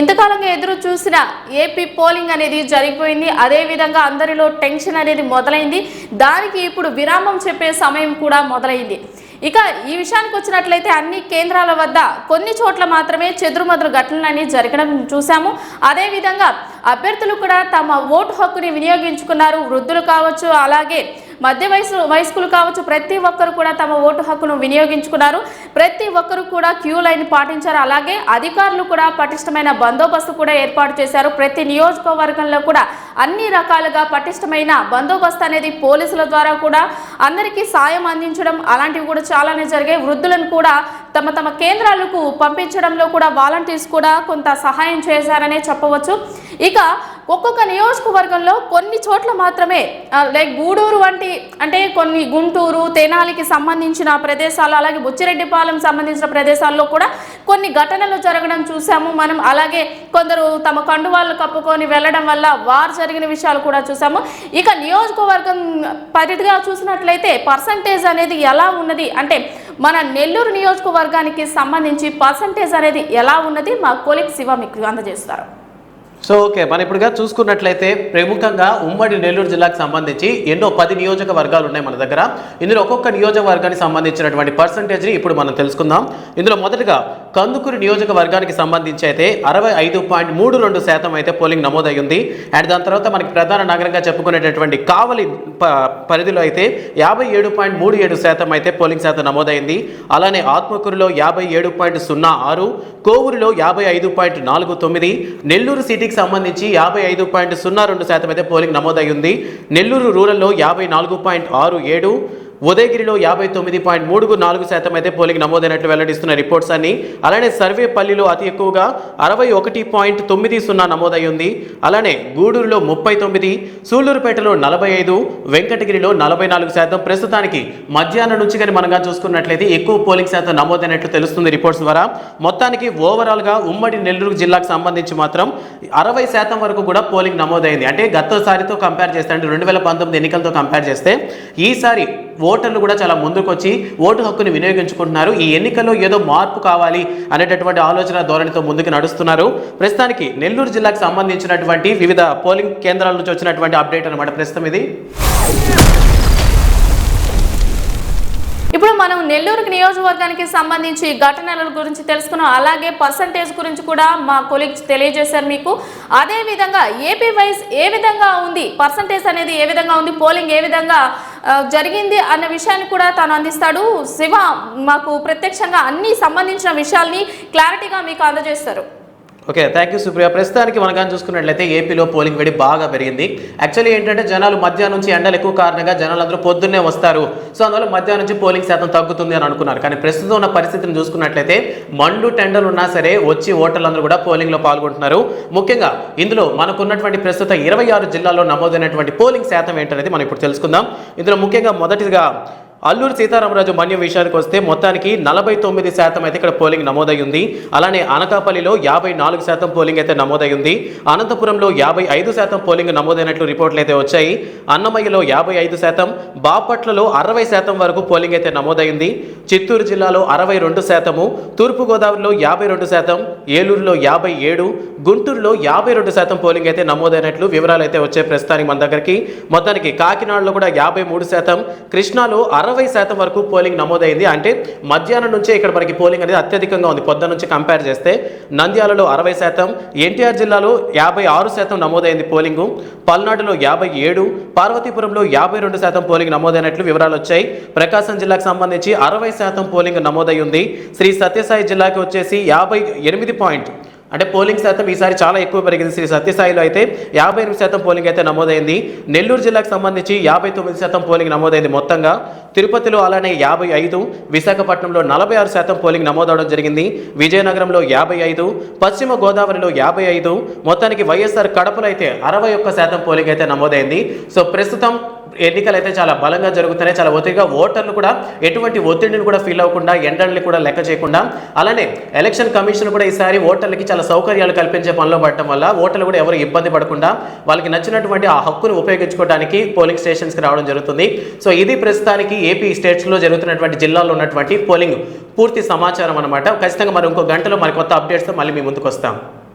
ఇంతకాలంగా ఎదురు చూసిన AP polling అనేది జరిగిపోయింది. అదే విధంగా అందరిలో టెన్షన్ అనేది మొదలైంది. దానికి ఇప్పుడు విరామం చెప్పే సమయం కూడా మొదలైంది. ఇక ఈ విషయానికి వచ్చినట్లయితే అన్ని కేంద్రాల వద్ద కొన్ని చోట్ల మాత్రమే చెదురుమదురు ఘటనలని జరగడం చూసాము. అదేవిధంగా అభ్యర్థులు కూడా తమ ఓటు హక్కుని వినియోగించుకున్నారు. వృద్ధులు కావచ్చు, అలాగే మధ్య వయస్కులు కావచ్చు, ప్రతి ఒక్కరు కూడా తమ ఓటు హక్కును వినియోగించుకున్నారు. ప్రతి ఒక్కరు కూడా క్యూ లైన్ పాటించారు. అలాగే అధికారులు కూడా పటిష్టమైన బందోబస్తు కూడా ఏర్పాటు చేశారు. ప్రతి నియోజకవర్గంలో కూడా అన్ని రకాలుగా పటిష్టమైన బందోబస్తు అనేది పోలీసుల ద్వారా కూడా అందరికీ సాయం అందించడం అలాంటివి కూడా చాలానే జరిగాయి. వృద్ధులను కూడా తమ తమ కేంద్రాలకు పంపించడంలో కూడా వాలంటీర్స్ కూడా కొంత సహాయం చేశారనే చెప్పవచ్చు. ఇక ఒక్కొక్క నియోజకవర్గంలో కొన్ని చోట్ల మాత్రమే లైక్ గూడూరు వంటి అంటే కొన్ని గుంటూరు తెనాలికి సంబంధించిన ప్రదేశాలు, అలాగే బుచ్చిరెడ్డిపాలెం సంబంధించిన ప్రదేశాల్లో కూడా కొన్ని ఘటనలు జరగడం చూసాము మనం. అలాగే కొందరు తమ కండువాళ్ళు కప్పుకొని వెళ్ళడం వల్ల వారు జరిగిన విషయాలు కూడా చూసాము. ఇక నియోజకవర్గం పరిధిగా చూసినట్లయితే పర్సంటేజ్ అనేది ఎలా ఉన్నది అంటే మన నెల్లూరు నియోజకవర్గానికి సంబంధించి పర్సంటేజ్ అనేది ఎలా ఉన్నది మా కొలీగ్ శివ మీకు అందజేస్తారు. సో ఓకే, మనం ఇప్పుడుగా చూసుకున్నట్లయితే ప్రముఖంగా ఉమ్మడి నెల్లూరు జిల్లాకు సంబంధించి ఎన్నో 10 నియోజకవర్గాలు ఉన్నాయి మన దగ్గర. ఇందులో ఒక్కొక్క నియోజకవర్గానికి సంబంధించినటువంటి పర్సంటేజ్ని ఇప్పుడు మనం తెలుసుకుందాం. ఇందులో మొదటగా కందుకూరు నియోజకవర్గానికి సంబంధించి అయితే 65.32% అయితే పోలింగ్ నమోదయ్యింది. అండ్ దాని తర్వాత మనకి ప్రధాన నగరంగా చెప్పుకునేటటువంటి కావలి పరిధిలో అయితే 57.37% అయితే పోలింగ్ శాతం నమోదైంది. అలానే ఆత్మకూరులో 57.06, కోవూరులో 55.49, నెల్లూరు సిటీకి సంబంధించి 55.02% అయితే పోలింగ్ నమోదయ్యింది. నెల్లూరు రూరల్లో 54.67, ఉదయగిరిలో 59.34% అయితే పోలింగ్ నమోదైనట్లు వెల్లడిస్తున్న రిపోర్ట్స్ అన్ని. అలానే సర్వేపల్లిలో అతి ఎక్కువగా 61.90 నమోదయ్యింది. అలానే గూడూరులో 39, సూళ్లూరుపేటలో 45, వెంకటగిరిలో 44%. ప్రస్తుతానికి మధ్యాహ్నం నుంచి కానీ మనగా చూసుకున్నట్లయితే ఎక్కువ పోలింగ్ శాతం నమోదైనట్లు తెలుస్తుంది రిపోర్ట్స్ ద్వారా. మొత్తానికి ఓవరాల్గా ఉమ్మడి నెల్లూరు జిల్లాకు సంబంధించి మాత్రం 60% వరకు కూడా పోలింగ్ నమోదైంది. అంటే గతసారితో కంపేర్ చేస్తే, అంటే 2019 ఎన్నికలతో కంపేర్ చేస్తే ఈసారి ఓటర్లు కూడా చాలా ముందుకు వచ్చి ఓటు హక్కుని వినియోగించుకుంటున్నారు. ఈ ఎన్నికల్లో ఏదో మార్పు కావాలి అనేటటువంటి ఆలోచన ధోరణితో ముందుకు నడుస్తున్నారు. ప్రస్తుతానికి నెల్లూరు జిల్లాకు సంబంధించినటువంటి వివిధ పోలింగ్ కేంద్రాల నుంచి వచ్చినటువంటి అప్డేట్ అనమాట ప్రస్తుతం ఇది. ఇప్పుడు మనం నెల్లూరు నియోజకవర్గానికి సంబంధించి ఘటనల గురించి తెలుసుకున్నాం. అలాగే పర్సంటేజ్ గురించి కూడా మా కొలీగ్స్ తెలియజేశారు మీకు. అదే విధంగా ఏపీ వైజ్ ఏ విధంగా ఉంది, పర్సంటేజ్ అనేది ఏ విధంగా ఉంది, పోలింగ్ ఏ విధంగా జరిగింది అన్న విషయాన్ని కూడా తాను అందిస్తాడు. శివ మాకు ప్రత్యక్షంగా అన్ని సంబంధించిన విషయాల్ని క్లారిటీగా మీకు అందజేస్తారు. Okay, thank you Supriya. ప్రస్తుతానికి మనం కానీ చూసుకున్నట్లయితే ఏపీలో పోలింగ్ వేడి బాగా పెరిగింది. యాక్చువల్లీ ఏంటంటే జనాలు మధ్యాహ్నం నుంచి ఎండలు ఎక్కువ కారణంగా జనాలు అందరూ పొద్దున్నే వస్తారు. సో అందువల్ల మధ్యాహ్నం నుంచి పోలింగ్ శాతం తగ్గుతుంది అని అనుకున్నారు. కానీ ప్రస్తుతం ఉన్న పరిస్థితిని చూసుకున్నట్లయితే మండు టెండలు ఉన్నా సరే వచ్చి ఓటర్లందరూ కూడా పోలింగ్లో పాల్గొంటున్నారు. ముఖ్యంగా ఇందులో మనకున్నటువంటి ప్రస్తుత 26 జిల్లాల్లో నమోదైనటువంటి పోలింగ్ శాతం ఏంటనేది మనం ఇప్పుడు తెలుసుకుందాం. ఇందులో ముఖ్యంగా మొదటిగా అల్లూరు సీతారామరాజు మన్యం విషయానికి వస్తే మొత్తానికి 49% అయితే ఇక్కడ పోలింగ్ నమోదయ్యింది. అలానే అనకాపల్లిలో 54% పోలింగ్ అయితే నమోదయ్యింది. అనంతపురంలో 55% పోలింగ్ నమోదైనట్లు రిపోర్ట్లు అయితే వచ్చాయి. అన్నమయ్యలో 55%, బాపట్లలో 60% వరకు పోలింగ్ అయితే నమోదైంది. చిత్తూరు జిల్లాలో 62%, తూర్పుగోదావరిలో 52%, ఏలూరులో 57, గుంటూరులో 52% పోలింగ్ అయితే నమోదైనట్లు వివరాలు అయితే వచ్చాయి ప్రస్తుతానికి మన దగ్గరికి. మొత్తానికి కాకినాడలో కూడా 53%, కృష్ణాలో 60% వరకు పోలింగ్ నమోదైంది. అంటే మధ్యాహ్నం నుంచే ఇక్కడ మనకి పోలింగ్ అనేది అత్యధికంగా ఉంది పొద్దున్న నుంచి కంపేర్ చేస్తే. నంద్యాలలో 60%, ఎన్టీఆర్ జిల్లాలో 56% నమోదైంది పోలింగు. పల్నాడులో 57, పార్వతీపురంలో 52% పోలింగ్ నమోదైనట్లు వివరాలు వచ్చాయి. ప్రకాశం జిల్లాకు సంబంధించి 60% పోలింగ్ నమోదయ్యింది. శ్రీ సత్యసాయి జిల్లాకి వచ్చేసి 58 అంటే పోలింగ్ శాతం ఈసారి చాలా ఎక్కువ పెరిగింది. శ్రీ సత్యసాయిలో అయితే 58% పోలింగ్ అయితే నమోదైంది. నెల్లూరు జిల్లాకు సంబంధించి 59% పోలింగ్ నమోదైంది మొత్తంగా. తిరుపతిలో అలానే 55, విశాఖపట్నంలో 46% పోలింగ్ నమోదవడం జరిగింది. విజయనగరంలో 55, పశ్చిమ గోదావరిలో 55, మొత్తానికి వైఎస్ఆర్ కడపలో అయితే 61% పోలింగ్ అయితే నమోదైంది. సో ప్రస్తుతం ఎన్నికలు అయితే చాలా బలంగా జరుగుతున్నాయి. చాలా ఒత్తిడిగా ఓటర్లు కూడా ఎటువంటి ఒత్తిడిని కూడా ఫీల్ అవ్వకుండా, ఎండల్ని కూడా లెక్క చేయకుండా, అలానే ఎలక్షన్ కమిషన్ కూడా ఈసారి ఓటర్లకి చాలా సౌకర్యాలు కల్పించే పనిలో పడటం వల్ల ఓటర్లు కూడా ఎవరు ఇబ్బంది పడకుండా వాళ్ళకి నచ్చినటువంటి ఆ హక్కును ఉపయోగించుకోవడానికి పోలింగ్ స్టేషన్స్కి రావడం జరుగుతుంది. సో ఇది ప్రస్తుతానికి ఏపీ స్టేట్స్లో జరుగుతున్నటువంటి జిల్లాల్లో ఉన్నటువంటి పోలింగ్ పూర్తి సమాచారం అనమాట. ఖచ్చితంగా మరి ఇంకో గంటలో మరి కొత్త అప్డేట్స్తో మళ్ళీ మీ ముందుకు వస్తాం.